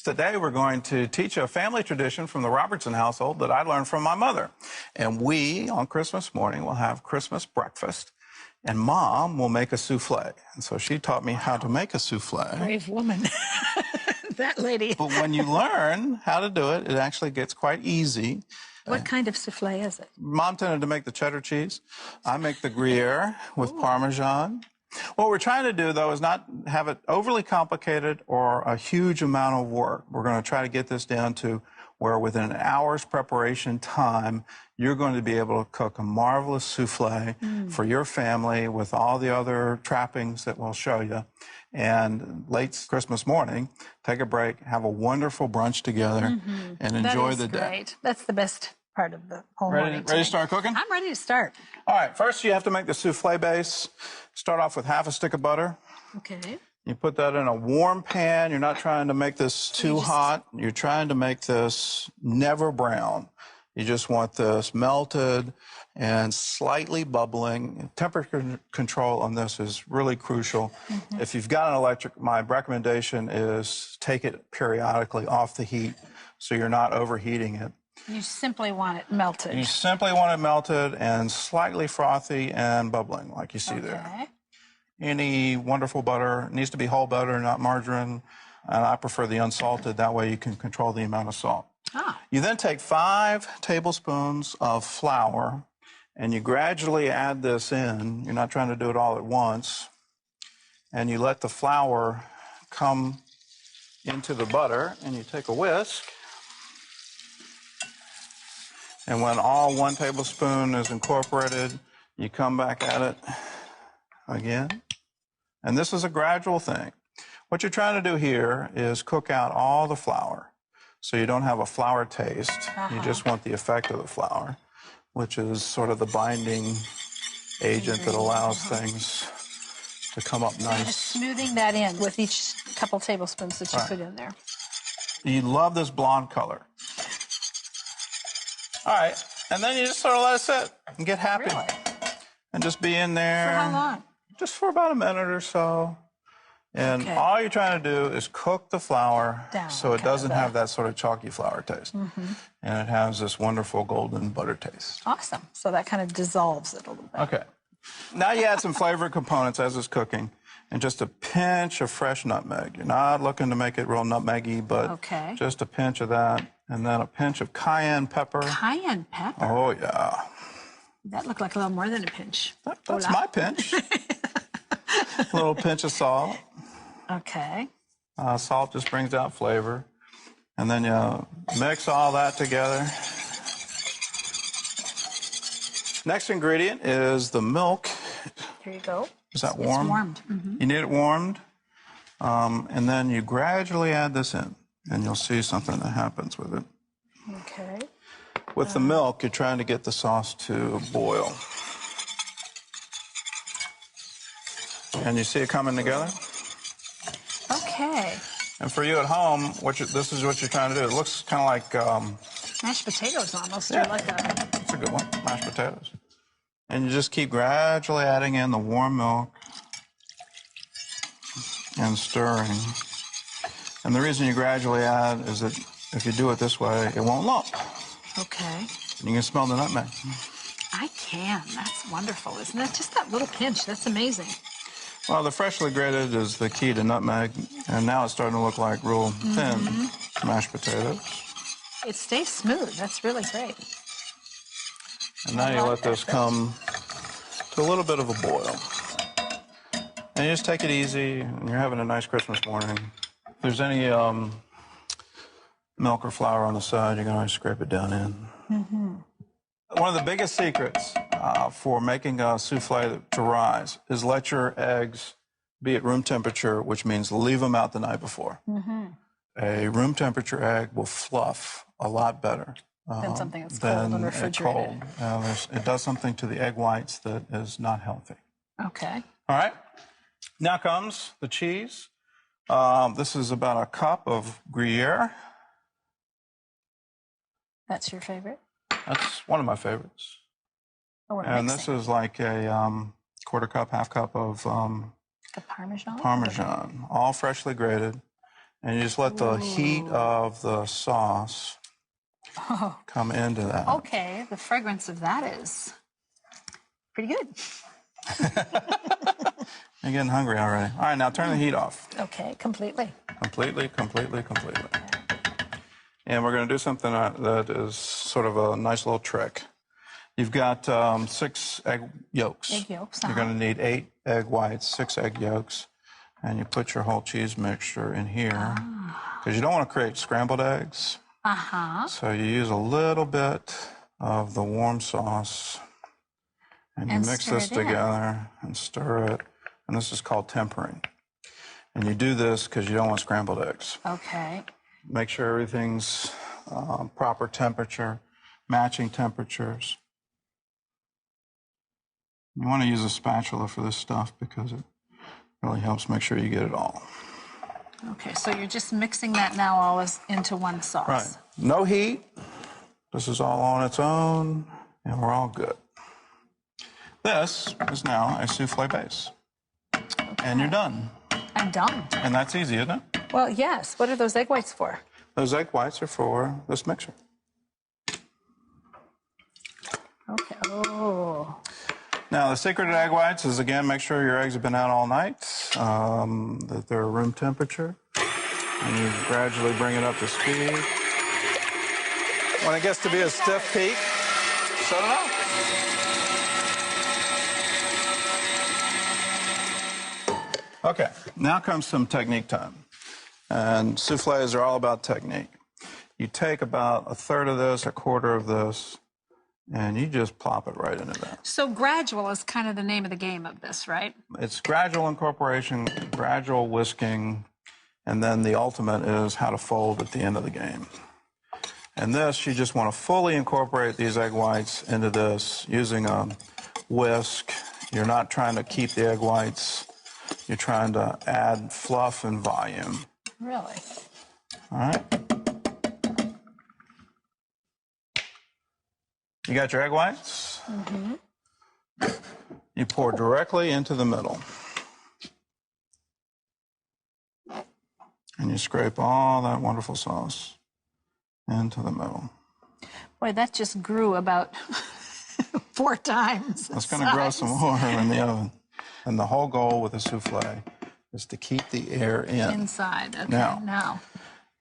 Today we're going to teach a family tradition from the Robertson household that I learned from my mother. And we, on Christmas morning, will have Christmas breakfast, and Mom will make a souffle. And so she taught me how to make a souffle. Brave woman, that lady. But when you learn how to do it, it actually gets quite easy. What kind of souffle is it? Mom tended to make the cheddar cheese. I make the gruyere with Parmesan. What we're trying to do, though, is not have it overly complicated or a huge amount of work. We're going to try to get this down to where within an hour's preparation time, you're going to be able to cook a marvelous souffle for your family with all the other trappings that we'll show you. And late Christmas morning, take a break, have a wonderful brunch together, and enjoy the day. That is great. That's the best part of the whole morning. Ready to start cooking? I'm ready to start. All right, first you have to make the souffle base. Start off with half a stick of butter. Okay. You put that in a warm pan. You're not trying to make this too hot. You're trying to make this never brown. You just want this melted and slightly bubbling. Temperature control on this is really crucial. If you've got an electric, my recommendation is take it periodically off the heat so you're not overheating it. You simply want it melted. You simply want it melted and slightly frothy and bubbling, like you see there. Any wonderful butter. It needs to be whole butter, not margarine. And I prefer the unsalted. That way you can control the amount of salt. You then take 5 tablespoons of flour, and you gradually add this in. You're not trying to do it all at once. And you let the flour come into the butter, and you take a whisk. And when all 1 tablespoon is incorporated, you come back at it again. And this is a gradual thing. What you're trying to do here is cook out all the flour so you don't have a flour taste. You just want the effect of the flour, which is sort of the binding agent that allows things to come up nice. Smoothing that in with each couple tablespoons that you put in there. You love this blonde color. All right, and then you just sort of let it sit and get happy. Really? And just be in there. For how long? Just for about a minute or so. And all you're trying to do is cook the flour so it doesn't have that sort of chalky flour taste. And it has this wonderful golden butter taste. Awesome. So that kind of dissolves it a little bit. Okay. Now you add some flavor components as it's cooking and just a pinch of fresh nutmeg. You're not looking to make it real nutmeggy, but just a pinch of that. And then a pinch of cayenne pepper. Cayenne pepper? Oh, yeah. That looked like a little more than a pinch. That's my pinch. A little pinch of salt. Okay. Salt just brings out flavor. And then you mix all that together. Next ingredient is the milk. Here you go. Is that warm? It's warmed. You need it warmed. And then you gradually add this in, and you'll see something that happens with it. Okay. With the milk, you're trying to get the sauce to boil. And you see it coming together? Okay. And for you at home, this is what you're trying to do. It looks kind of like... mashed potatoes almost. Yeah, or like that's a good one, mashed potatoes. And you just keep gradually adding in the warm milk and stirring. And the reason you gradually add is that if you do it this way, it won't lump. Okay. And you can smell the nutmeg. I can. That's wonderful, isn't it? Just that little pinch. That's amazing. Well, the freshly grated is the key to nutmeg, and now it's starting to look like real thin mashed potatoes. It stays smooth. That's really great. And now you let this come to a little bit of a boil. And you just take it easy, and you're having a nice Christmas morning. If there's any milk or flour on the side, you can always scrape it down in. One of the biggest secrets for making a souffle to rise is let your eggs be at room temperature, which means leave them out the night before. A room temperature egg will fluff a lot better than something that's cold and refrigerated. It does something to the egg whites that is not healthy. Okay. All right. Now comes the cheese. This is about a cup of gruyere. That's your favorite? That's one of my favorites. Oh, and this is like a quarter cup, half cup of the Parmesan? Parmesan, all freshly grated. And you just let the heat of the sauce come into that. Okay, the fragrance of that is pretty good. You're getting hungry already. All right, now turn the heat off. Okay, completely. Completely. And we're going to do something that is sort of a nice little trick. You've got 6 egg yolks. Egg yolks, You're going to need 8 egg whites, 6 egg yolks, and you put your whole cheese mixture in here because you don't want to create scrambled eggs. So you use a little bit of the warm sauce, and you mix this together and stir it. And this is called tempering. And you do this because you don't want scrambled eggs. Okay. Make sure everything's proper temperature, matching temperatures. You want to use a spatula for this stuff because it really helps make sure you get it all. Okay, so you're just mixing that now all into one sauce. Right. No heat. This is all on its own, and we're all good. This is now a souffle base. Okay. And you're done. I'm done. And that's easy, isn't it? Well, yes. What are those egg whites for? Those egg whites are for this mixture. Okay. Oh. Now, the secret to egg whites is, again, make sure your eggs have been out all night, that they're room temperature, and you gradually bring it up to speed. When it gets to be a stiff peak, shut it off. Okay, now comes some technique time. And soufflés are all about technique. You take about 1/3 of this, 1/4 of this, and you just plop it right into there. So gradual is kind of the name of the game of this, right? It's gradual incorporation, gradual whisking, and then the ultimate is how to fold at the end of the game. And this, you just want to fully incorporate these egg whites into this using a whisk. You're not trying to keep the egg whites. You're trying to add fluff and volume. Really? All right. You got your egg whites? Mm-hmm. You pour directly into the middle. And you scrape all that wonderful sauce into the middle. Boy, that just grew about 4 times. It's going to grow some more in the oven. And the whole goal with a souffle is to keep the air in. Inside, okay. Now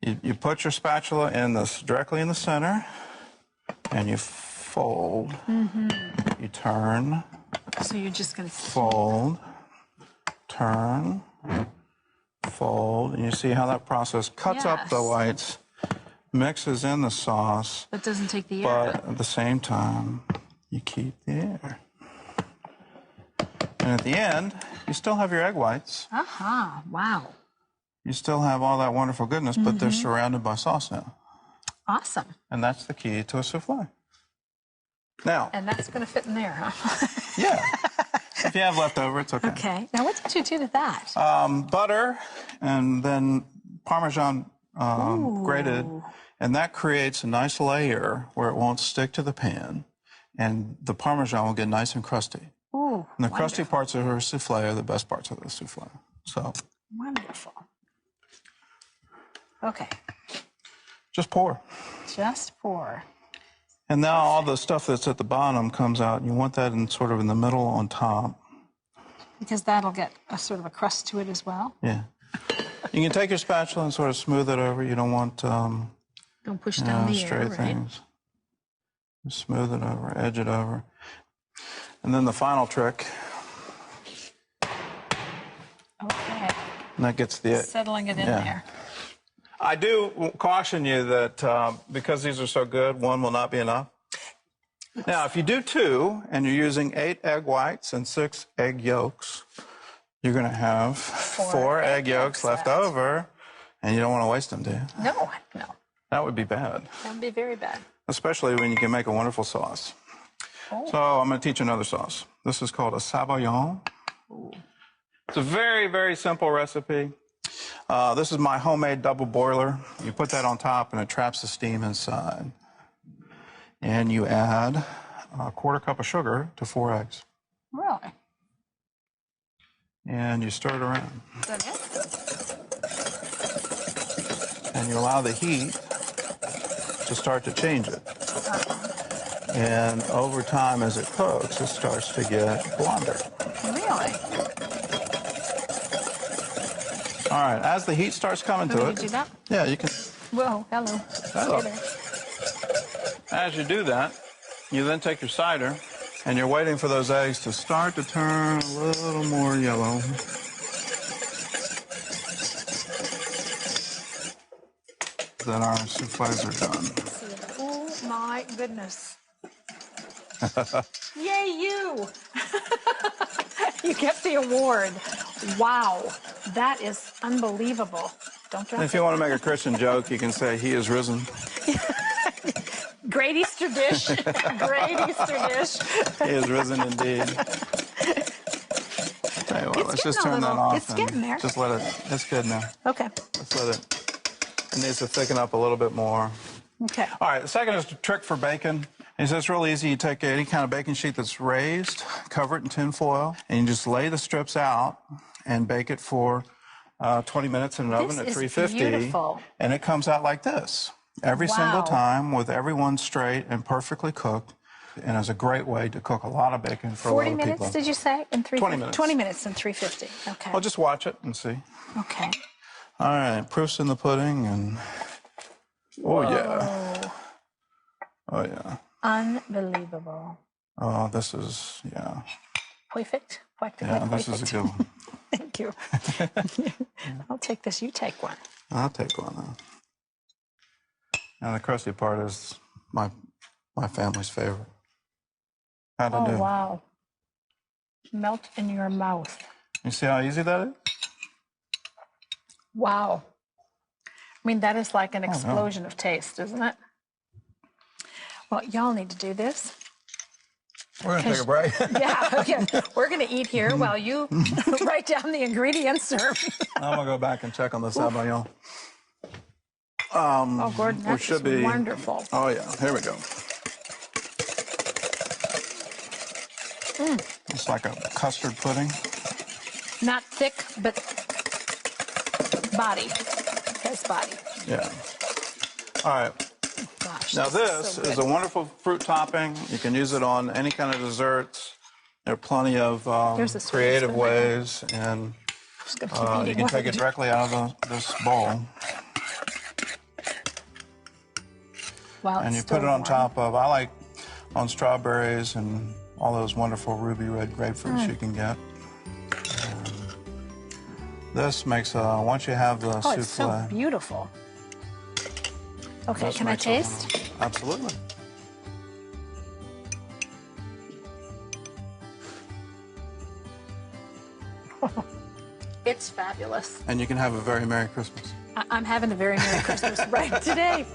you put your spatula in this directly in the center, and you fold. Mm-hmm. You turn. So you're just going to fold, turn, fold, and you see how that process cuts up the whites, mixes in the sauce. But doesn't take the air out. But at the same time, you keep the air. And at the end, you still have your egg whites. Wow. You still have all that wonderful goodness, but they're surrounded by sauce now. Awesome. And that's the key to a souffle. Now. And that's going to fit in there, huh? Yeah. If you have leftover, it's okay. Okay. Now, what did you do to that? Butter and then Parmesan grated, and that creates a nice layer where it won't stick to the pan, and the Parmesan will get nice and crusty. Ooh, and the crusty parts of her souffle are the best parts of the souffle. So. Wonderful. Okay. Just pour. Just pour. And now all the stuff that's at the bottom comes out, and you want that in sort of in the middle on top. Because that'll get a sort of a crust to it as well? Yeah. You can take your spatula and sort of smooth it over. You don't want don't push down the stray air, things. Just smooth it over, edge it over. And then the final trick. Okay. And that gets the... Settling it in there. I do caution you that because these are so good, 1 will not be enough. Now, if you do 2 and you're using 8 egg whites and 6 egg yolks, you're going to have 4 egg yolks left over, and you don't want to waste them, do you? No. That would be bad. That would be very bad. Especially when you can make a wonderful sauce. Oh. So I'm going to teach you another sauce. This is called a sabayon. Ooh. It's a very, very simple recipe. This is my homemade double boiler. You put that on top, and it traps the steam inside. And you add a 1/4 cup of sugar to 4 eggs. Really? And you stir it around. Is that it? and you allow the heat to start to change it. And over time, as it cooks, it starts to get blonder. Really? All right, as the heat starts coming to it. Do that? Yeah, you can. Whoa, hello. Hello. Hey there. As you do that, you then take your cider, and you're waiting for those eggs to start to turn a little more yellow. Then our souffles are done. Oh my goodness. Yay, you! You get the award. Wow, that is unbelievable. Don't drop If you want to make a Christian joke, you can say, "He is risen." Great Easter dish. Great Easter dish. He is risen indeed. Tell you what, let's just turn that off. It's getting there. Just let it. It's good now. Okay. Let's let it. It needs to thicken up a little bit more. Okay. All right, the second is the trick for bacon. Is it's real easy. You take any kind of baking sheet that's raised, cover it in tin foil, and you just lay the strips out and bake it for 20 minutes in an oven at 350. Beautiful. And it comes out like this every single time, with every one straight and perfectly cooked. And it's a great way to cook a lot of bacon for a lot of people. 40 minutes, did you say? In 20 minutes. 20 minutes in 350. Okay. Well, just watch it and see. Okay. All right, proof's in the pudding, and oh yeah, oh yeah. Unbelievable. Oh, this is Perfect. Yeah, this is a good one. Thank you. I'll take this. You take one. I'll take one now. Now the crusty part is my family's favorite. How'd I do? Oh wow. Melt in your mouth. You see how easy that is? Wow. I mean, that is like an explosion of taste, isn't it? Well, y'all need to do this. We're going to take a break. Yeah. We're going to eat here while you write down the ingredients. Or I'm going to go back and check on the sabayon. Oh, Gordon, that should is be wonderful. Oh, yeah. Here we go. It's like a custard pudding. Not thick, but body. Has body. Yeah. All right. Gosh, Now this is a wonderful fruit topping. You can use it on any kind of desserts. There are plenty of creative ways, and you can take it directly out of this bowl. Wow, and you put it on top of, I like on strawberries and all those wonderful ruby red grapefruits you can get. And this makes once you have the souffle. It's so beautiful. Okay, can I taste? Absolutely. It's fabulous. And you can have a very Merry Christmas. I'm having a very Merry Christmas right today.